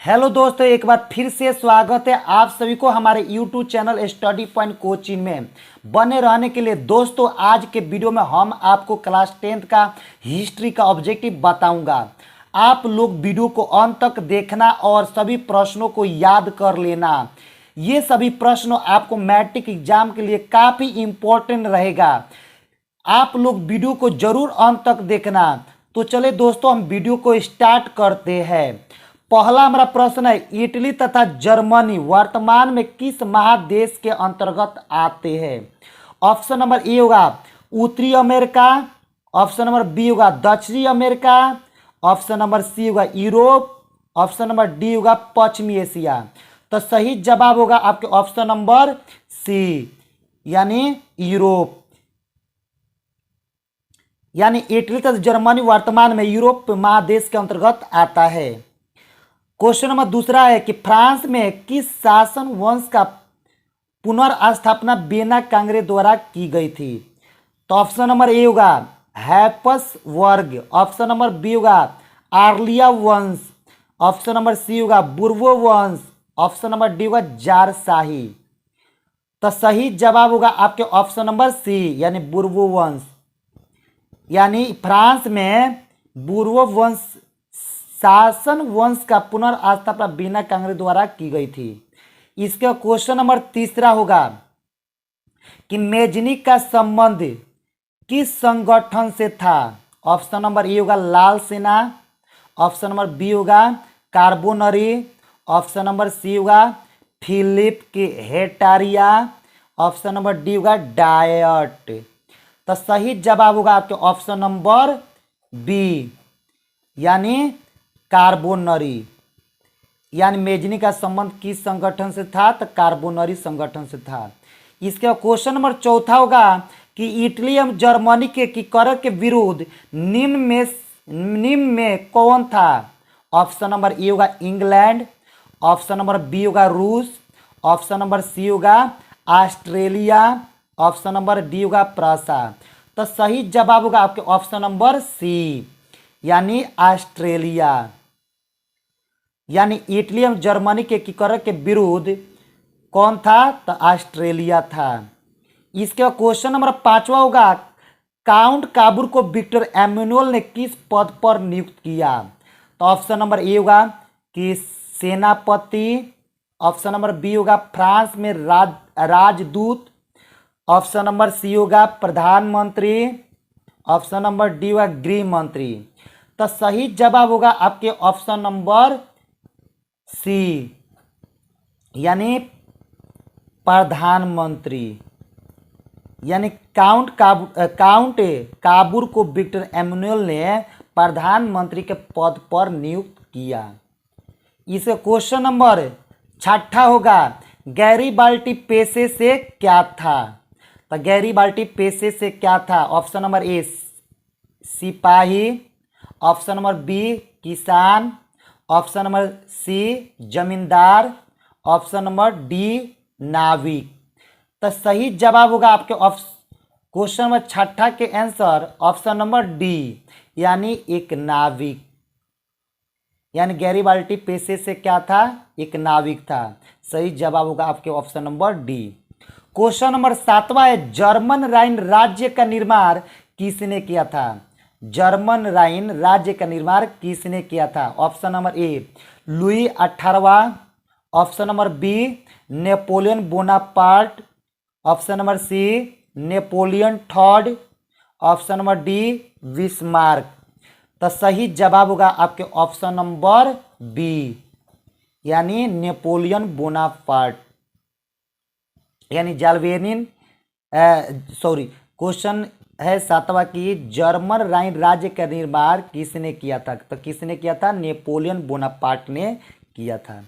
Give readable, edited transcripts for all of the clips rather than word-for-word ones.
Hello दोस्तों, एक बार फिर से स्वागत है आप सभी को हमारे YouTube channel study point coaching में। बने रहने के लिए दोस्तों, आज के वीडियो में हम आपको क्लास 10th का हिस्ट्री का ऑब्जेक्टिव बताऊंगा। आप लोग वीडियो को अंत तक देखना और सभी प्रश्नों को याद कर लेना। ये सभी प्रश्न आपको मैट्रिक एग्जाम के लिए काफ़ी इम्पोर्टेंट रहेगा। आप लोग वीडियो को जरूर अंत तक देखना। तो चले दोस्तों, हम वीडियो को स्टार्ट करते हैं। पहला हमारा प्रश्न है, इटली तथा जर्मनी वर्तमान में किस महादेश के अंतर्गत आते हैं? ऑप्शन नंबर ए होगा उत्तरी अमेरिका, ऑप्शन नंबर बी होगा दक्षिणी अमेरिका, ऑप्शन नंबर सी होगा यूरोप, ऑप्शन नंबर डी होगा पश्चिमी एशिया। तो सही जवाब होगा आपके ऑप्शन नंबर सी, यानी यूरोप। यानी इटली तथा जर्मनी वर्तमान में यूरोप महादेश के अंतर्गत आता है। क्वेश्चन नंबर दूसरा है कि फ्रांस में किस शासन वंश का पुनर्स्थापना बेना कांगड़े द्वारा की गई थी? तो ऑप्शन नंबर ए होगा हैप्स वर्ग, ऑप्शन नंबर बी होगा आर्लिया वंश, ऑप्शन नंबर सी होगा बुर्बो वंश, ऑप्शन नंबर डी होगा जारशाही। तो सही जवाब होगा आपके ऑप्शन नंबर सी, यानी बुर्बो वंश। यानी फ्रांस में बुर्बो वंश शासन वंश का पुनर्स्थापना बेना कांगड़े द्वारा की गई थी। इसका क्वेश्चन नंबर तीसरा होगा कि मेजनी का संबंध किस संगठन से था? ऑप्शन नंबर ए होगा लाल सेना, ऑप्शन नंबर बी होगा कार्बोनरी, ऑप्शन नंबर सी होगा फिलिप के हेटारिया, ऑप्शन नंबर डी होगा डायट। तो सही जवाब होगा आपके ऑप्शन नंबर बी, यानी कार्बोनरी। यानी मेजनी का संबंध किस संगठन से था? तो कार्बोनरी संगठन से था। इसके क्वेश्चन नंबर चौथा होगा कि इटली एवं जर्मनी के एकीकरण के विरुद्ध निम्न में कौन था? ऑप्शन नंबर ए होगा इंग्लैंड, ऑप्शन नंबर बी होगा रूस, ऑप्शन नंबर सी होगा ऑस्ट्रेलिया, ऑप्शन नंबर डी होगा फ्रांस। तो सही जवाब होगा आपके ऑप्शन नंबर सी, यानी ऑस्ट्रेलिया। यानी इटली एवं जर्मनी के एकीकरण के विरुद्ध कौन था? तो ऑस्ट्रेलिया था। इसके क्वेश्चन नंबर पांचवा होगा काउंट काबूर को विक्टर एमेनुअल ने किस पद पर नियुक्त किया? तो ऑप्शन नंबर ए होगा कि सेनापति, ऑप्शन नंबर बी होगा फ्रांस में राजदूत, ऑप्शन नंबर सी होगा प्रधानमंत्री, ऑप्शन नंबर डी होगा गृह मंत्री। तो सही जवाब होगा आपके ऑप्शन नंबर सी, यानी प्रधानमंत्री। यानी काउंट काबूर को विक्टर एमेनुअल ने प्रधानमंत्री के पद पर नियुक्त किया। इसे क्वेश्चन नंबर छठा होगा गैरीबाल्टी पेशे से क्या था? तो गैरीबाल्टी पेशे से क्या था? ऑप्शन नंबर ए सिपाही, ऑप्शन नंबर बी किसान, ऑप्शन नंबर सी जमींदार, ऑप्शन नंबर डी नाविक। तो सही जवाब होगा आपके क्वेश्चन नंबर छठा के आंसर ऑप्शन नंबर डी, यानी एक नाविक। यानी गैरीबाल्टी पेशे से क्या था? एक नाविक था। सही जवाब होगा आपके option number D. Question number सातवां है जर्मन राइन राज्य का निर्माण किसने किया था? जर्मन राइन राज्य का निर्माण किसने किया था? ऑप्शन नंबर ए लुई 18वां, option number B Napoleon Bonaparte, option number C Napoleon third, option number D Bismarck. तो सही जवाब होगा आपके ऑप्शन नंबर बी, यानी नेपोलियन बोनापार्ट। यानी जाल्वेनिन क्वेश्चन है सातवां की जर्मन राइन राज्य का निर्माण किसने किया था? तो किसने किया था? नेपोलियन बोनापार्ट ने किया था।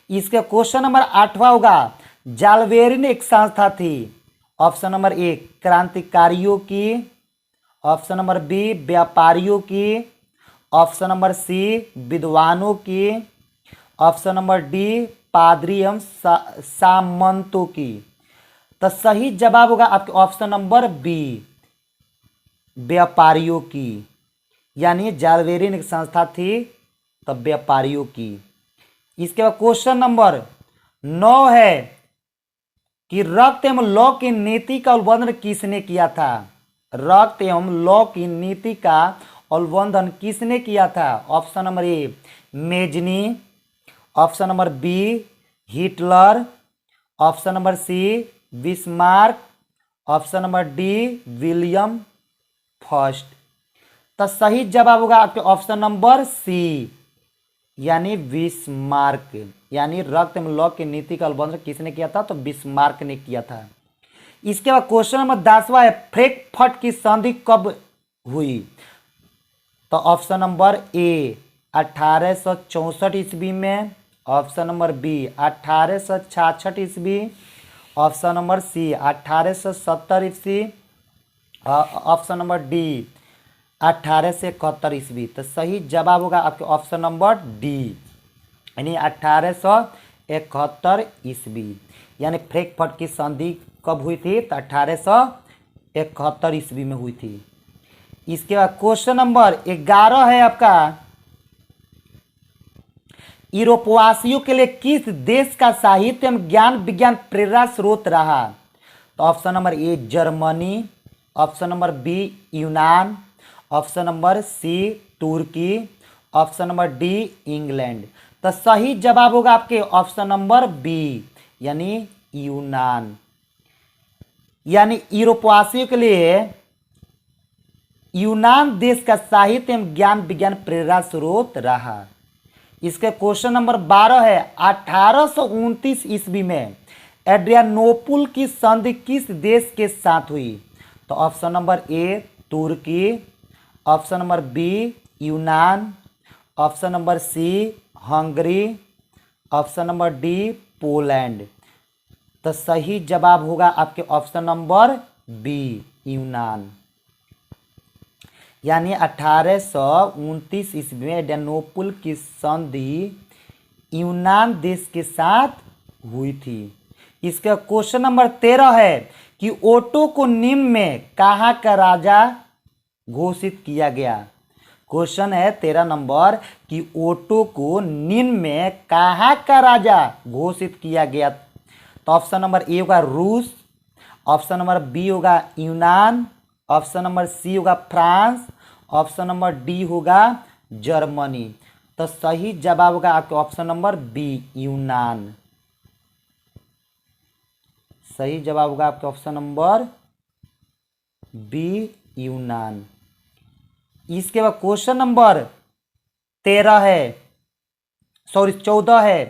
इसके क्वेश्चन नंबर आठवां होगा जाल्वेरिन एक संस्था थी। ऑप्शन नंबर ए क्रांतिकारियों की, ऑप्शन नंबर बी व्यापारियों की, ऑप्शन नंबर सी विद्वानों की, ऑप्शन नंबर डी पादरी एवं सामंतों की। तो सही जवाब होगा आपके ऑप्शन नंबर बी, व्यापारियों की। यानी जाल्वेरिन एक संस्था थी, तब व्यापारियों की। इसके बाद क्वेश्चन नंबर 9 है कि रक्त एवं लौ की नीति का उल्लंघन किसने किया था। रक्त एवं लौ की नीति का उल्लंघन किसने किया था। Option number A Mazzini, option number B Hitler, option number C Bismarck, option number D William first. तो सही जवाब होगा आपके ऑप्शन नंबर सी यानी बिस्मार्क। यानी रक्त एवं लौ की नीति का उल्लंघन किसने किया था, तो बिस्मार्क ने किया था। इसके बाद क्वेश्चन नंबर 10वां है फ्रैंकफर्ट की संधि कब हुई। तो ऑप्शन नंबर ए 1864 ईस्वी में, ऑप्शन नंबर बी 1866 ईस्वी, ऑप्शन नंबर सी 1870 ईस्वी, ऑप्शन नंबर डी 1871 ईस्वी। तो सही जवाब होगा आपके ऑप्शन नंबर डी यानी 1871 ईस्वी। यानी फ्रैंकफर्ट की संधि कब हुई थी, तो 1871 ईस्वी में हुई थी। इसके बाद क्वेश्चन नंबर 11 है आपका, यूरोपवासियों के लिए किस देश का साहित्य एवं ज्ञान विज्ञान प्रेरणा स्रोत रहा। तो option number A Germany, option number B यूनान, ऑप्शन नंबर सी तुर्की, ऑप्शन नंबर डी इंग्लैंड। तो सही जवाब होगा आपके ऑप्शन नंबर बी यानी यूनान। यानी यूरोपवासियों के लिए यूनान देश का साहित्य एवं ज्ञान विज्ञान प्रेरणा स्रोत रहा। इसके क्वेश्चन नंबर 12 है 1829 ईस्वी में एड्रियानोपुल की संधि किस देश के साथ हुई। तो ऑप्शन नंबर ए तुर्की, ऑप्शन नंबर बी यूनान, option number C Hungary, option number D Poland. तो सही जवाब होगा आपके ऑप्शन नंबर बी यूनान। यानी 1829 ईस्वी में एड्रियानोपुल की संधि यूनान देश के साथ हुई थी। इसका क्वेश्चन नंबर 13 है कि ओटो को निम्न में कहाँ का राजा घोषित किया गया। क्वेश्चन है 13 नंबर कि ओटो को निम्न में कहाँ का राजा घोषित किया गया। तो ऑप्शन नंबर ए होगा रूस, ऑप्शन नंबर बी होगा यूनान, ऑप्शन नंबर सी होगा फ्रांस, ऑप्शन नंबर डी होगा जर्मनी। तो सही जवाब होगा आपके ऑप्शन नंबर बी यूनान। सही जवाब होगा आपके ऑप्शन नंबर बी यूनान। इसके बाद क्वेश्चन नंबर 14 है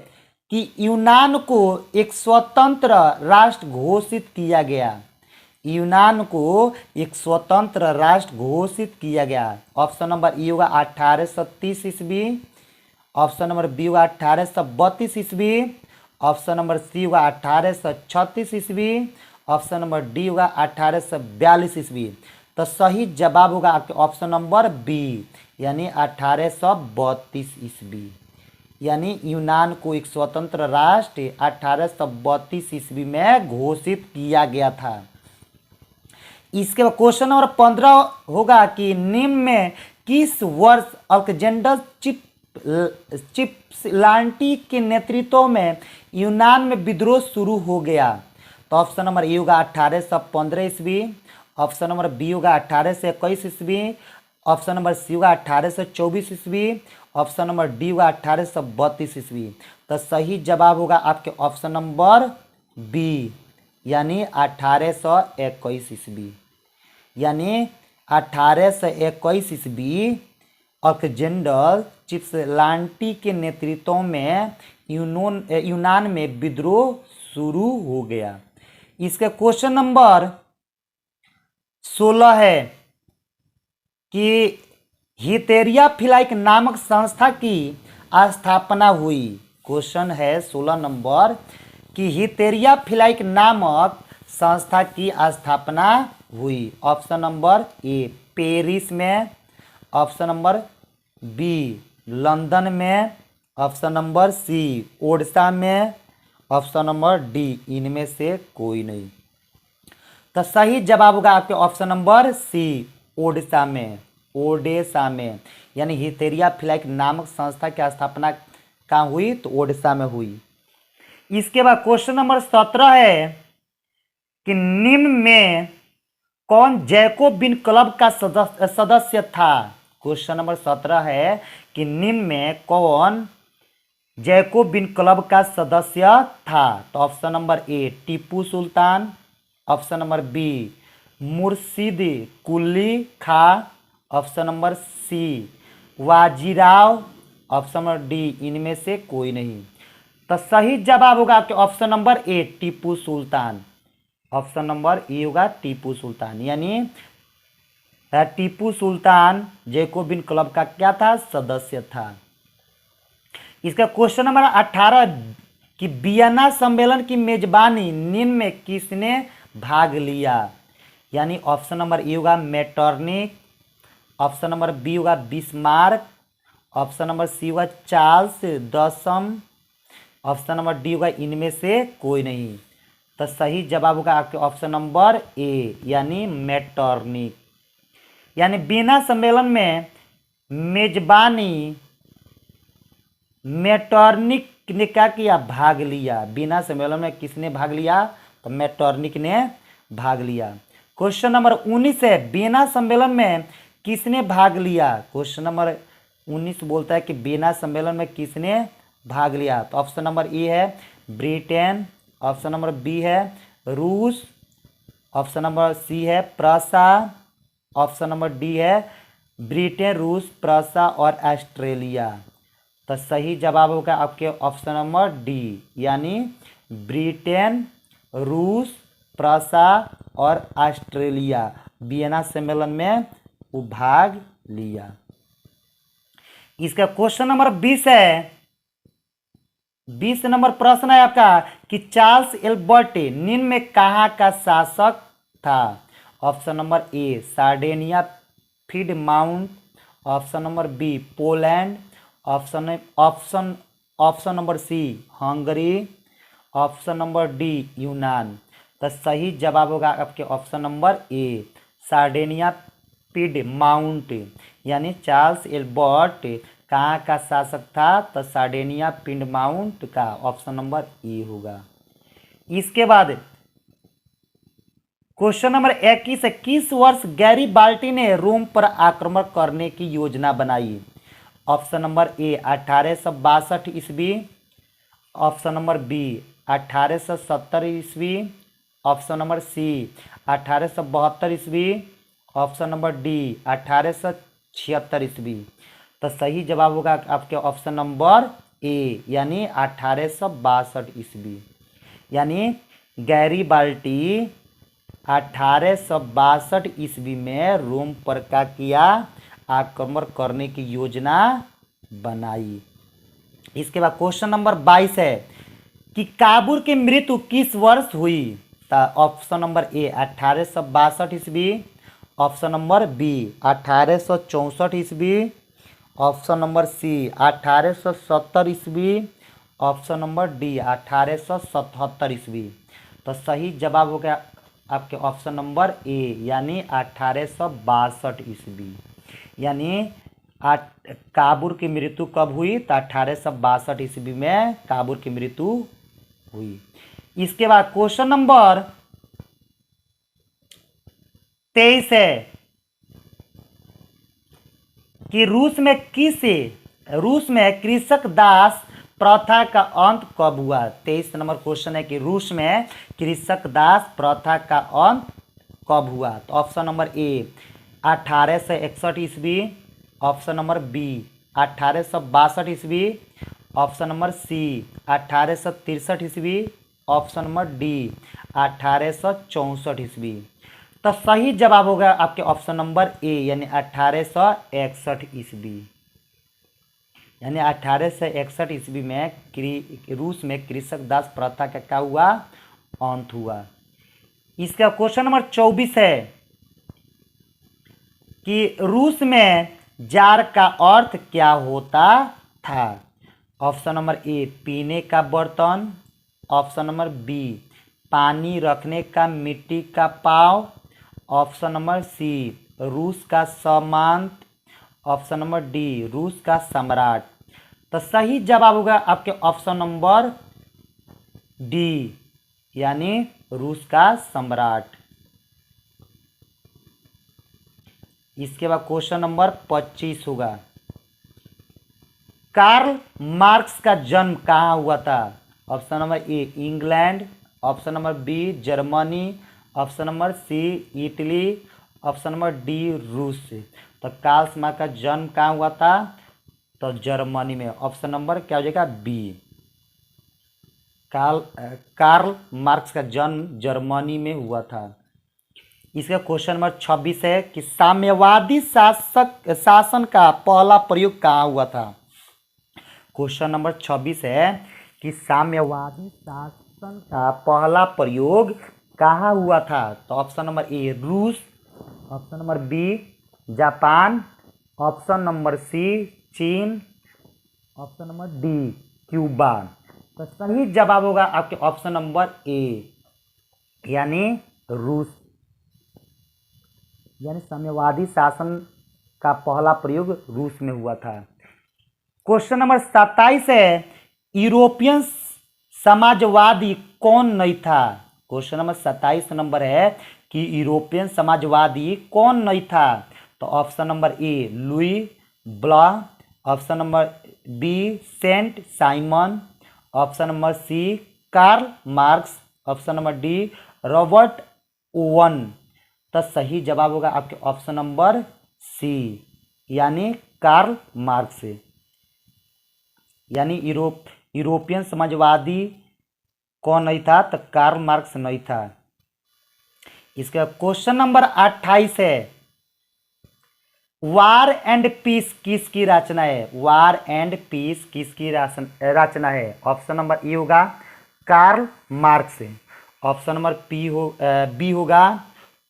कि यूनान को एक स्वतंत्र राष्ट्र घोषित किया गया। यूनान को एक स्वतंत्र राष्ट्र घोषित किया गया। ऑप्शन नंबर ई होगा 1830 ईस्वी, ऑप्शन नंबर बी होगा 1832 ईस्वी, ऑप्शन नंबर सी होगा 1836 ईस्वी, ऑप्शन नंबर डी होगा 1842 ईस्वी। तो सही जवाब होगा आपके ऑप्शन नंबर बी यानी 1832 ईस्वी। यानी यूनान को एक स्वतंत्र राष्ट्र 1832 ईस्वी में घोषित किया गया था। इसके बाद क्वेश्चन नंबर 15 होगा कि निम्न में किस वर्ष अलेक्जेंडर चिपलांटी के नेतृत्व में यूनान में विद्रोह शुरू हो गया। तो ऑप्शन नंबर ए होगा 1815 ईस्वी, ऑप्शन नंबर बी होगा 1821 ईस्वी, ऑप्शन नंबर सी होगा 1824 ईस्वी, ऑप्शन नंबर डी होगा 1832 ईस्वी। तो सही जवाब होगा आपके ऑप्शन नंबर बी यानी 1821 ईस्वी। यानी 1821 ईस्वी अलेक्जेंडर चिपलांटी के नेतृत्व में यूनान में विद्रोह शुरू हो गया। इसका क्वेश्चन नंबर 16 है कि हितेरिया फिलाइक नामक संस्था की स्थापना हुई। क्वेश्चन है 16 नंबर कि हितेरिया फिलाइक नामक संस्था की स्थापना हुई। ऑप्शन नंबर ए पेरिस में, ऑप्शन नंबर बी लंदन में, ऑप्शन नंबर सी ओडिशा में, ऑप्शन नंबर डी इनमें से कोई नहीं। तो सही जवाब होगा आपके ऑप्शन नंबर सी ओडिशा में। ओडिशा में यानी हितेरिया फिलाइक नामक संस्था की स्थापना कहाँ हुई? तो ओडिशा में हुई। इसके बाद क्वेश्चन नंबर 17 है कि निम्न में कौन जैकोबिन क्लब का सदस्य था? क्वेश्चन नंबर 17 है कि निम्न में कौन जैकोबिन क्लब का सदस्य था? तो option number A Tipu Sultan, option number B Murshid Quli Khan, option number C Bajirao, option number D इनमें से कोई नहीं। तो सही जवाब होगा आपके option number A Tipu Sultan. Option number A होगा टीपू सुल्तान, यानी टीपू सुल्तान जैकोबिन क्लब का क्या था? सदस्य था। इसका क्वेश्चन नंबर 18 कि वियना सम्मेलन की मेजबानी निम्न में किसने भाग लिया? यानी ऑप्शन नंबर ए होगा मेटरनिक, ऑप्शन नंबर बी होगा बिस्मार्क, ऑप्शन नंबर सी होगा चार्ल्स दसम, ऑप्शन नंबर डी होगा इनमें से कोई नहीं। तो सही जवाब होगा आपके ऑप्शन नंबर ए यानी मेटरनिक। यानी वियना सम्मेलन में मेजबानी मेटरनिक ने क्या किया? भाग लिया। वियना सम्मेलन में किसने भाग लिया? तो मेटरनिक ने भाग लिया। क्वेश्चन नंबर 19 है वियना सम्मेलन में किसने भाग लिया? क्वेश्चन नंबर 19 बोलता है कि वियना सम्मेलन में किसने भाग लिया? तो ऑप्शन नंबर ए है ब्रिटेन, ऑप्शन नंबर बी है रूस, ऑप्शन नंबर सी है प्रसा, ऑप्शन नंबर डी है ब्रिटेन, रूस, प्रसा और ऑस्ट्रेलिया। तो सही जवाब होगा आपके ऑप्शन नंबर डी यानी ब्रिटेन, रूस, प्रसा और ऑस्ट्रेलिया वियना सम्मेलन में वो भाग लिया। इसका क्वेश्चन नंबर 20 है। 20 नंबर प्रश्न है आपका कि चार्ल्स एल्बर्ट निम्न में कहाँ का शासक था? Option number A Sardinia Piedmont, option number B Poland, option number C Hungary, option number D यूनान। तो सही जवाब होगा आपके option number A Sardinia Piedmont, यानी चार्ल्स एल्बर्ट कहाँ का शासक था? तो सार्डिनिया पिडमाउंट का, ऑप्शन नंबर ए होगा। इसके बाद क्वेश्चन नंबर 21 है किस वर्ष गैरीबाल्टी ने रोम पर आक्रमण करने की योजना बनाई? ऑप्शन नंबर ए 1862 ईस्वी, ऑप्शन नंबर बी 1870 ईस्वी, ऑप्शन नंबर सी 1872 ईस्वी, ऑप्शन नंबर डी 1876 ईस्वी। तो सही जवाब होगा आपके ऑप्शन नंबर ए यानी 1862 ईस्वी। यानी गैरीबाल्टी 1862 ईस्वी में रोम पर क्या किया? आक्रमण करने की योजना बनाई। इसके बाद क्वेश्चन नंबर 22 है कि काबुल की मृत्यु किस वर्ष हुई? तो ऑप्शन नंबर ए 1862 ईस्वी, ऑप्शन नंबर बी 1864 ईस्वी, ऑप्शन नंबर सी 1870 ईस्वी, ऑप्शन नंबर डी 1877 ईस्वी। तो सही जवाब हो गया आपके ऑप्शन नंबर ए यानी 1862 ईस्वी। यानी काबुल की मृत्यु कब हुई? तो 1862 ईस्वी में काबुल की मृत्यु हुई। इसके बाद क्वेश्चन नंबर 23 है कि रूस में कृषक दास प्रथा का अंत कब हुआ? 23 नंबर क्वेश्चन है कि रूस में कृषक दास प्रथा का अंत कब हुआ? तो ऑप्शन नंबर ए 1861 ईस्वी, ऑप्शन नंबर बी 1862 ईस्वी, ऑप्शन नंबर सी 1863 ईस्वी, ऑप्शन नंबर डी 1864 ईस्वी। तो सही जवाब होगा आपके ऑप्शन नंबर ए यानी 1861 ईस्वी। यानी 1861 ईस्वी में रूस में कृषक दास प्रथा का क्या हुआ? अंत हुआ। इसका क्वेश्चन नंबर 24 है कि रूस में जार का अर्थ क्या होता था? ऑप्शन नंबर ए पीने का बर्तन, ऑप्शन नंबर बी पानी रखने का मिट्टी का पाव, ऑप्शन नंबर सी रूस का सामंत, ऑप्शन नंबर डी रूस का सम्राट। तो सही जवाब होगा आपके ऑप्शन नंबर डी, यानी रूस का सम्राट। इसके बाद क्वेश्चन नंबर 25 होगा, कार्ल मार्क्स का जन्म कहाँ हुआ था? Option number A England, option number B Germany, option number C Italy, option number D रूस। तो कार्ल मार्क्स का जन्म कहाँ हुआ था? तो जर्मनी में। ऑप्शन नंबर क्या हो जाएगा? बी। कार्ल मार्क्स का जन्म जर्मनी में हुआ था। इसका क्वेश्चन नंबर 26 है कि साम्यवादी शासन का पहला प्रयोग कहाँ हुआ था? क्वेश्चन नंबर 26 है कि साम्यवादी शासन का पहला प्रयोग कहाँ हुआ था? तो ऑप्शन नंबर ए रूस, option number B Japan, option number C चीन, ऑप्शन नंबर डी क्यूबा। तो सही जवाब होगा आपके ऑप्शन नंबर ए, यानी रूस, यानी साम्यवादी शासन का पहला प्रयोग रूस में हुआ था। क्वेश्चन नंबर 27 है, यूरोपियन समाजवादी कौन नहीं था? क्वेश्चन नंबर 27 नंबर है कि यूरोपियन समाजवादी कौन नहीं था? तो option number A Louis Blanc, option number B Saint Simon, option number C Karl Marx, option number D Robert Owen. तो सही जवाब होगा आपके ऑप्शन नंबर सी, यानी कार्ल मार्क्स, यानी यूरोपियन समाजवादी कौन नहीं था? तो कार्ल मार्क्स नहीं था। इसका क्वेश्चन नंबर 28 है, वार एंड पीस किसकी रचना है? वार एंड पीस किसकी रचना है? ऑप्शन नंबर ए होगा Karl Marx, option number B होगा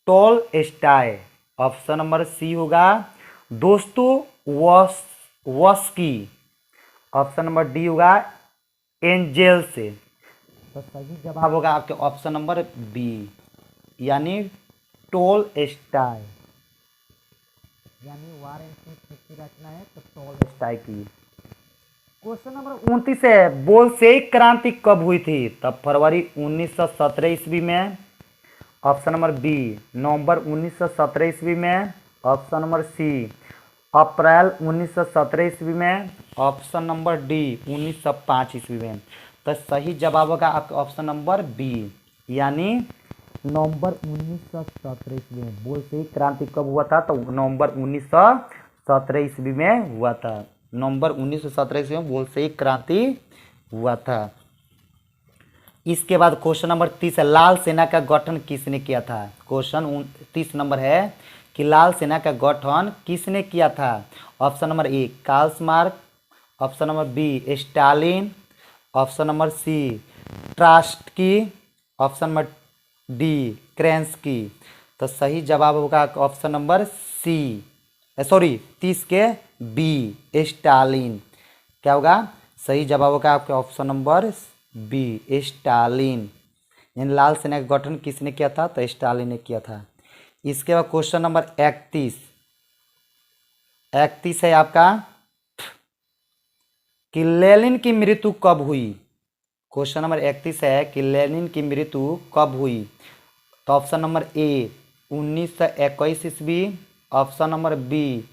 टॉलस्टॉय, ऑप्शन नंबर सी होगा दोस्तोयेव्स्की, ऑप्शन नंबर डी होगा एंजेल्स। तो सही जवाब होगा आपके ऑप्शन नंबर बी, यानी टॉलस्टॉय, यानी वार एंड पीस किसकी रचना है? तो टॉलस्टॉय की। क्वेश्चन नंबर 29 है, बोल्शेविक क्रांति कब हुई थी? तब फरवरी 1917 ईस्वी में, ऑप्शन नंबर बी नवंबर 1917 ईस्वी में, ऑप्शन नंबर सी अप्रैल 1917 ईस्वी में, ऑप्शन नंबर डी 1905 ईस्वी में। तो सही जवाब होगा आपका ऑप्शन नंबर बी, यानी नवंबर 1917 ईस्वी में। बोल्शेविक क्रांति कब हुआ था? तो नवंबर 1917 ईस्वी में हुआ था। नवंबर 1917 ईस्वी में बोल्शेविक क्रांति हुआ था। इसके बाद क्वेश्चन नंबर 30 है, लाल सेना का गठन किसने किया था? क्वेश्चन 30 नंबर है कि लाल सेना का गठन किसने किया था? Option number A Karl Marx, option number B Stalin, option number C Trotsky, option number D Kerensky. तो सही जवाब होगा ऑप्शन नंबर सी, सॉरी 30 के बी स्टालिन। क्या होगा? सही जवाब होगा आपके ऑप्शन नंबर बी स्टालिन, यानी लाल सेना का गठन किसने किया था? तो स्टालिन ने किया था। इसके बाद क्वेश्चन नंबर 31 है आपका कि लेनिन की मृत्यु कब हुई? क्वेश्चन नंबर 31 है कि लेनिन की मृत्यु कब हुई? तो ऑप्शन नंबर ए 1921 ईस्वी, ऑप्शन नंबर बी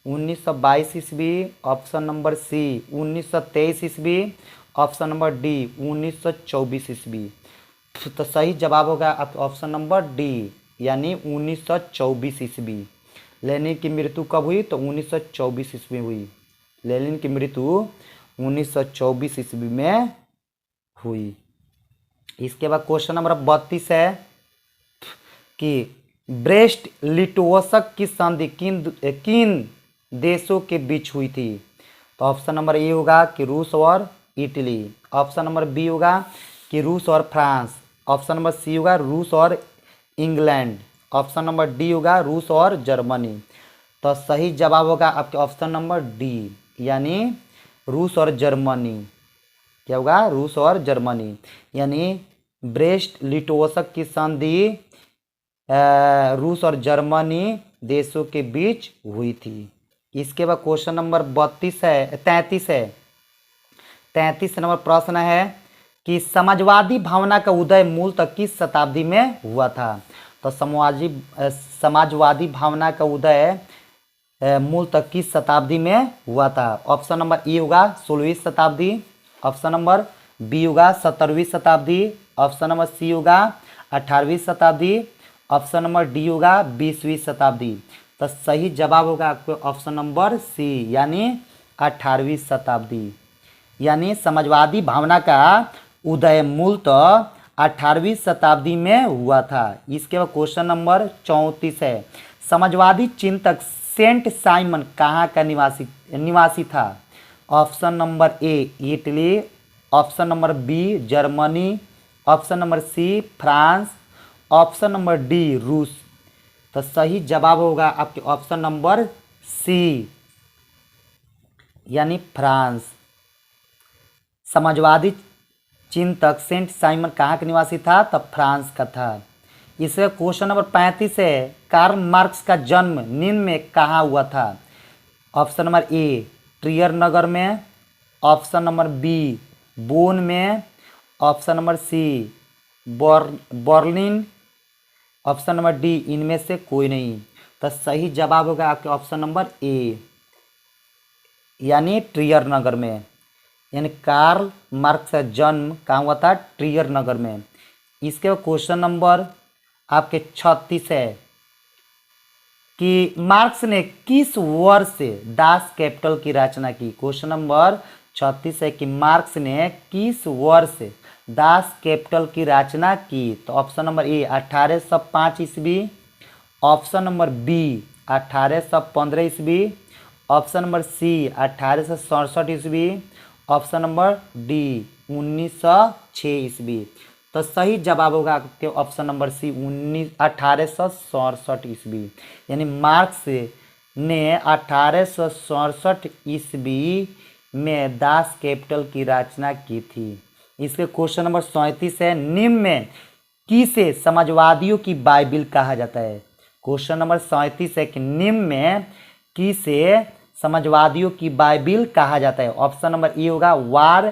1922 ईस्वी, ऑप्शन नंबर सी 1923 ईस्वी, ऑप्शन नंबर डी 1924 ईस्वी। तो सही जवाब होगा ऑप्शन नंबर डी, यानी 1924 ईस्वी। लेनिन की मृत्यु कब हुई? तो 1924 ईस्वी हुई। लेनिन की मृत्यु 1924 ईस्वी में हुई। इसके बाद क्वेश्चन नंबर 32 है कि ब्रेस्ट लिटोवस्क की संधि किन देशों के बीच हुई थी? तो ऑप्शन नंबर ए होगा कि रूस और इटली, ऑप्शन नंबर बी होगा कि रूस और फ्रांस, ऑप्शन नंबर सी होगा रूस और इंग्लैंड, ऑप्शन नंबर डी होगा रूस और जर्मनी। तो सही जवाब होगा आपके ऑप्शन नंबर डी, यानी रूस और जर्मनी। क्या होगा? रूस और जर्मनी, यानी ब्रेस्ट लिटोवस्क की संधि रूस और जर्मनी देशों के बीच हुई थी। इसके बाद क्वेश्चन नंबर 33 है 33 नंबर प्रश्न है कि समाजवादी भावना का उदय मूलतः किस शताब्दी में हुआ था। तो समाजवादी भावना का उदय मूलतः किस शताब्दी में हुआ था। ऑप्शन नंबर ए होगा 16वीं शताब्दी, ऑप्शन नंबर बी होगा 17वीं शताब्दी, ऑप्शन नंबर सी होगा 18वीं शताब्दी, ऑप्शन नंबर डी होगा 20वीं शताब्दी। तो सही जवाब होगा आपको ऑप्शन नंबर सी यानी 18वीं शताब्दी। यानी समाजवादी भावना का उदय मूलतः 18वीं शताब्दी में हुआ था। इसके बाद क्वेश्चन नंबर 34 है, समाजवादी चिंतक सेंट साइमन कहाँ का निवासी था। Option number A Italy, option number B Germany, option number C France, option number D रूस। तो सही जवाब होगा आपके ऑप्शन नंबर सी यानी फ्रांस। समाजवादी चिंतक सेंट साइमन कहाँ का निवासी था, तब फ्रांस का था। इससे क्वेश्चन नंबर 35 है, कार्ल मार्क्स का जन्म निम्न में कहाँ हुआ था। ऑप्शन नंबर ए ट्रियर नगर में, ऑप्शन नंबर बी बोन में, option number C Berlin, option number D इनमें से कोई नहीं। तो सही जवाब होगा आपके ऑप्शन नंबर ए यानी ट्रियर नगर में। यानी कार्ल मार्क्स का जन्म कहाँ हुआ था, ट्रियर नगर में। इसके बाद क्वेश्चन नंबर आपके 36 है कि मार्क्स ने किस वर्ष दास कैपिटल की रचना की। क्वेश्चन नंबर 36 है कि मार्क्स ने किस वर्ष दास कैपिटल की रचना की। तो ऑप्शन नंबर ए 1805 ईस्वी, ऑप्शन नंबर बी 1815 ईस्वी, ऑप्शन नंबर सी 1867 ईस्वी, ऑप्शन नंबर डी 1906 ईस्वी। तो सही जवाब होगा आपके ऑप्शन नंबर सी 1867 ईस्वी। यानी मार्क्स ने 1867 ईस्वी में दास कैपिटल की रचना की थी। इसके क्वेश्चन नंबर 37 है, निम्न में किसे समाजवादियों की बाइबिल कहा जाता है। क्वेश्चन नंबर 37 है कि निम्न में किसे समाजवादियों की बाइबिल कहा जाता है। ऑप्शन नंबर ए होगा war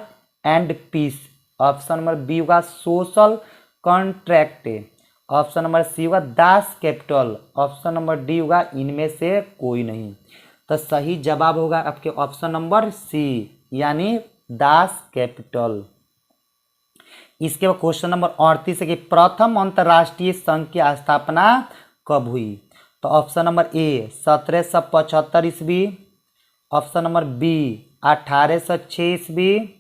and peace, option number B होगा social contract, option number C होगा Das Kapital, option number D होगा इनमें से कोई नहीं। तो सही जवाब होगा आपके ऑप्शन नंबर सी यानी दास कैपिटल। इसके बाद क्वेश्चन नंबर 38 है कि प्रथम अंतर्राष्ट्रीय संघ की स्थापना कब हुई। तो ऑप्शन नंबर ए 1775 ईस्वी, ऑप्शन नंबर बी 1806 ईस्वी,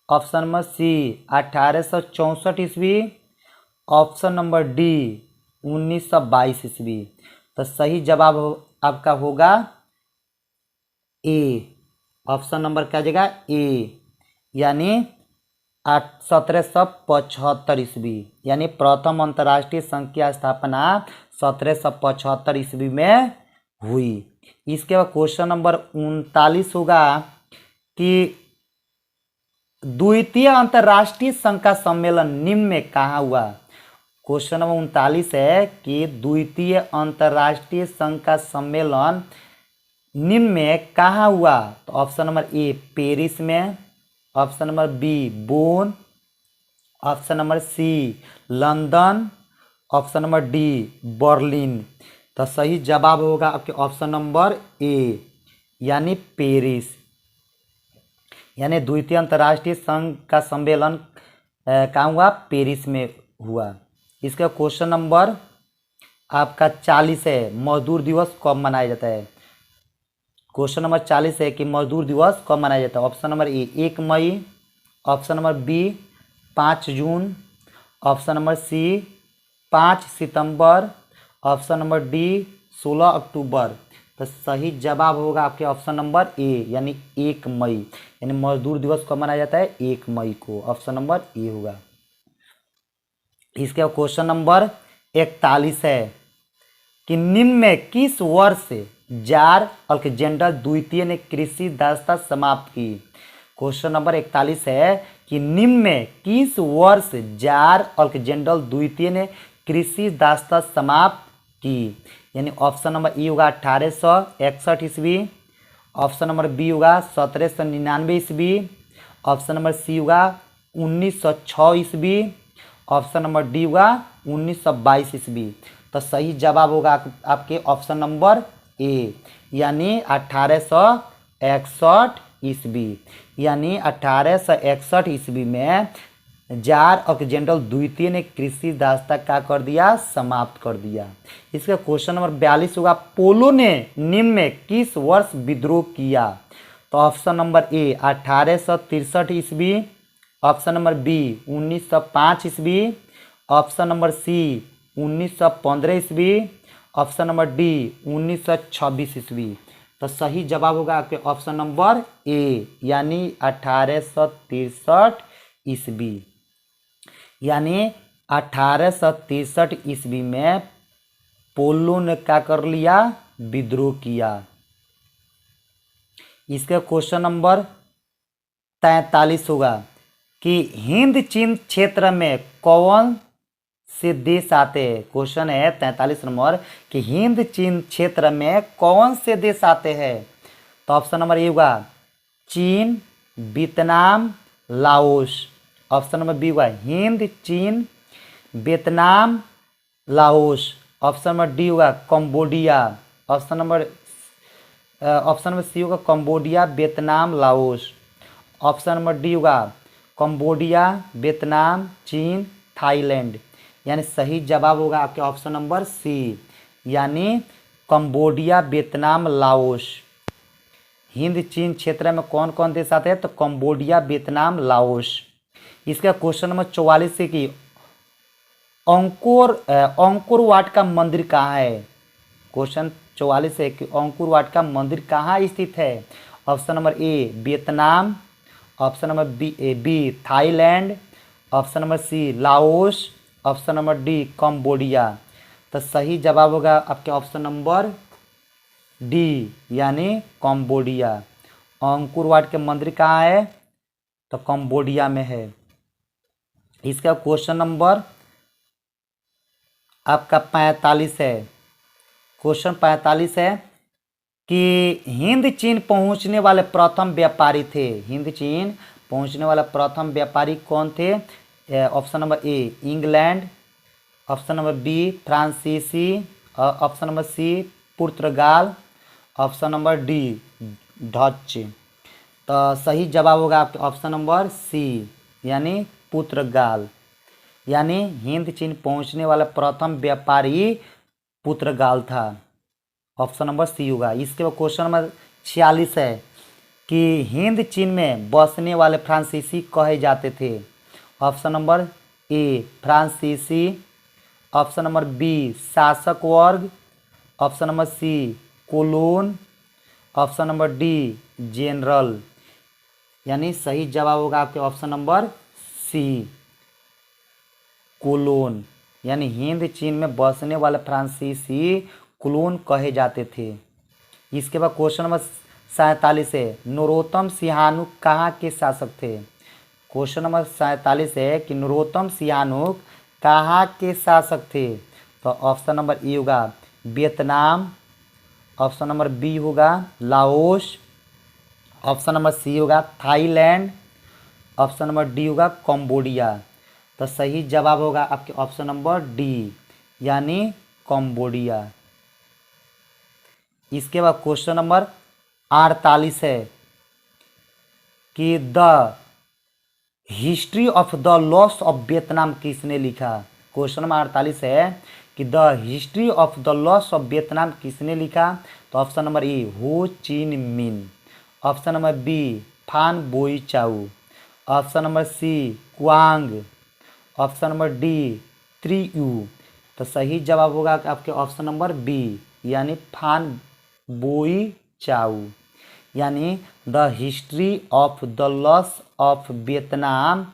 ऑप्शन नंबर सी 1864 ईस्वी, ऑप्शन नंबर डी 1922 ईस्वी। तो सही जवाब आपका होगा ए, ऑप्शन नंबर क्या जगह ए यानी 1775 ईस्वी। यानी प्रथम अंतर्राष्ट्रीय संघ की स्थापना 1775 ईस्वी में हुई। इसके बाद क्वेश्चन नंबर 39 होगा कि द्वितीय अंतर्राष्ट्रीय संघ का सम्मेलन निम्न में कहाँ हुआ। क्वेश्चन नंबर 39 है कि द्वितीय अंतर्राष्ट्रीय संघ का सम्मेलन निम्न में कहाँ हुआ। तो ऑप्शन नंबर ए पेरिस में, option number B Bonn, option number C London, option number D Berlin. तो सही जवाब होगा आपके ऑप्शन नंबर ए यानी पेरिस। यानी द्वितीय अंतर्राष्ट्रीय संघ का सम्मेलन कहाँ हुआ, पेरिस में हुआ। इसका क्वेश्चन नंबर आपका 40 है, मजदूर दिवस कब मनाया जाता है। क्वेश्चन नंबर 40 है कि मजदूर दिवस कब मनाया जाता है। ऑप्शन नंबर ए 1 मई, ऑप्शन नंबर बी 5 जून, ऑप्शन नंबर सी 5 सितंबर, ऑप्शन नंबर डी 16 अक्टूबर। तो सही जवाब होगा आपके ऑप्शन नंबर ए यानी 1 मई। यानी मजदूर दिवस कब मनाया जाता है, 1 मई को। ऑप्शन नंबर ए होगा। इसके क्वेश्चन नंबर 41 है कि निम्न में किस वर्ष जार अलेक्जेंडर द्वितीय ने कृषि दासता समाप्त की। क्वेश्चन नंबर 41 है कि निम्न में किस वर्ष जार अलेक्जेंडर द्वितीय ने कृषि दासता समाप्त की। यानी ऑप्शन नंबर ई होगा 1861 ईस्वी, ऑप्शन नंबर बी होगा 1799 ईस्वी, ऑप्शन नंबर सी होगा 1906 ईस्वी। ऑप्शन नंबर डी होगा 1922 ईस्वी। तो सही जवाब होगा आपके ऑप्शन नंबर ए, यानी 1861 ईस्वी। यानी 1861 ईस्वी में जार अलेक्जेंडर द्वितीय ने कृषि दासता क्या कर दिया, समाप्त कर दिया। इसका क्वेश्चन नंबर 42 होगा, पोलो ने निम्न में किस वर्ष विद्रोह किया। तो ऑप्शन नंबर ए 1863 ईस्वी। ऑप्शन नंबर बी 1905 ईस्वी। ऑप्शन नंबर सी 1915 ईस्वी। ऑप्शन नंबर डी 1926 ईस्वी। तो सही जवाब होगा आपके ऑप्शन नंबर ए, यानी 1863 ईस्वी। यानी 1863 ईस्वी में पोलो ने क्या कर लिया, विद्रोह किया। इसका क्वेश्चन नंबर 43 होगा कि हिंद चीन क्षेत्र में कौन से देश आते हैं। क्वेश्चन है 43 नंबर कि हिंद चीन क्षेत्र में कौन से देश आते हैं। तो ऑप्शन नंबर ए होगा चीन, Vietnam, Laos. Option number B होगा हिंद, चीन, Vietnam, Laos. Option number D होगा कंबोडिया। ऑप्शन नंबर सी होगा Cambodia, Vietnam, Laos. Option number D होगा कंबोडिया, वियतनाम, चीन, थाईलैंड। यानी सही जवाब होगा आपके ऑप्शन नंबर सी, यानी कंबोडिया, वियतनाम, लाओस। हिंद चीन क्षेत्र में कौन कौन देश आते हैं, तो कंबोडिया, वियतनाम, लाओस। इसका क्वेश्चन नंबर 44 है कि अंकोर वाट का मंदिर कहाँ है। क्वेश्चन 44 है कि अंकोर वाट का मंदिर कहाँ स्थित है। Option number A Vietnam. Option number B Thailand. Option number C Laos. Option number D Cambodia. तो सही जवाब होगा आपके ऑप्शन नंबर डी, यानी कंबोडिया। अंकोर वाट के मंदिर कहाँ है, तो कंबोडिया में है। इसका क्वेश्चन नंबर आपका 45 है। क्वेश्चन 45 है कि हिंद चीन पहुंचने वाले प्रथम व्यापारी थे। हिंद चीन पहुंचने वाला प्रथम व्यापारी कौन थे। Option number A England. Option number B फ्रांसीसी। ऑप्शन नंबर सी पुर्तगाल। Option number D Dutch. तो सही जवाब होगा आपके ऑप्शन नंबर सी, यानी पुर्तगाल। यानी हिंद चीन पहुंचने वाला प्रथम व्यापारी पुर्तगाल था। ऑप्शन नंबर सी होगा। इसके बाद क्वेश्चन नंबर 46 है कि हिंद चीन में बसने वाले फ्रांसीसी कहे जाते थे। ऑप्शन नंबर ए फ्रांसीसी। ऑप्शन नंबर बी शासक वर्ग। Option number C Cologne. Option number D general. यानी सही जवाब होगा आपके ऑप्शन नंबर सी कोलोन। यानी हिंद चीन में बसने वाले फ्रांसीसी कोलोन कहे जाते थे। इसके बाद क्वेश्चन नंबर 47 है नरोत्तम सिंहानुक कहाँ के शासक थे। क्वेश्चन नंबर 47 है कि नरोत्तम सिंहानुक कहाँ के शासक थे। तो ऑप्शन नंबर ए होगा वियतनाम। ऑप्शन नंबर बी होगा लाओस। ऑप्शन नंबर सी होगा थाईलैंड। ऑप्शन नंबर डी होगा कंबोडिया। तो सही जवाब होगा आपके ऑप्शन नंबर डी, यानी कंबोडिया। इसके बाद क्वेश्चन नंबर 48 है कि the history of the loss of Vietnam किसने लिखा। क्वेश्चन नंबर 48 है कि the history of the loss of Vietnam किसने लिखा। तो ऑप्शन नंबर ए हो Chi Minh. Option number B Phan Boi Chau. Option number C Quang. Option number D Trieu. तो सही जवाब होगा आपके ऑप्शन नंबर बी, यानी फान बोई चाऊ। यानी the history of the loss of Vietnam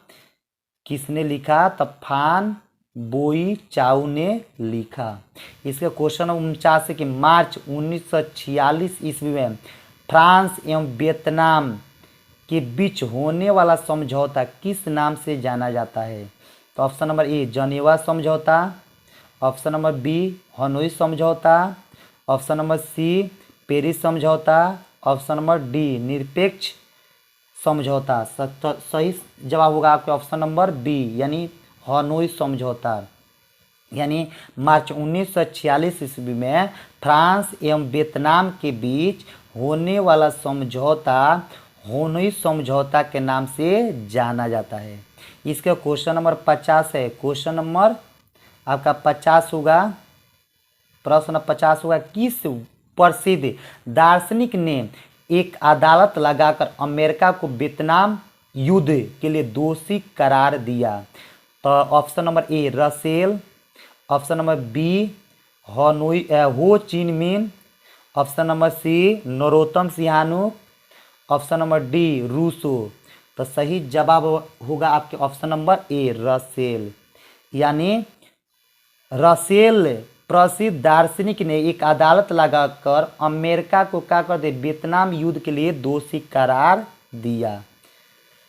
किसने लिखा, तब फान बोई चाऊ ने लिखा। इसका क्वेश्चन 49 है कि मार्च 1946 ईस्वी में फ्रांस एवं वियतनाम के बीच होने वाला समझौता किस नाम से जाना जाता है। तो ऑप्शन नंबर ए जनेवा समझौता। ऑप्शन नंबर बी हनोई समझौता। ऑप्शन नंबर सी पेरिस समझौता। ऑप्शन नंबर डी निरपेक्ष समझौता। सही जवाब होगा आपके ऑप्शन नंबर बी, यानी हनोई समझौता। यानी मार्च 1946 ईस्वी में फ्रांस एवं वियतनाम के बीच होने वाला समझौता हनोई समझौता के नाम से जाना जाता है। इसका क्वेश्चन नंबर 50 है। क्वेश्चन नंबर आपका 50 होगा, प्रश्न 50 होगा, किस प्रसिद्ध दार्शनिक ने एक अदालत लगाकर अमेरिका को वियतनाम युद्ध के लिए दोषी करार दिया? तो option number A Russell, option number B Ho Chi Minh, option number C Norodom Sihanouk, option number D Rousseau. तो सही जवाब होगा आपके ऑप्शन नंबर ए रसेल। यानी रसेल प्रसिद्ध दार्शनिक ने एक अदालत लगाकर अमेरिका को क्या कर दे, वियतनाम युद्ध के लिए दोषी करार दिया।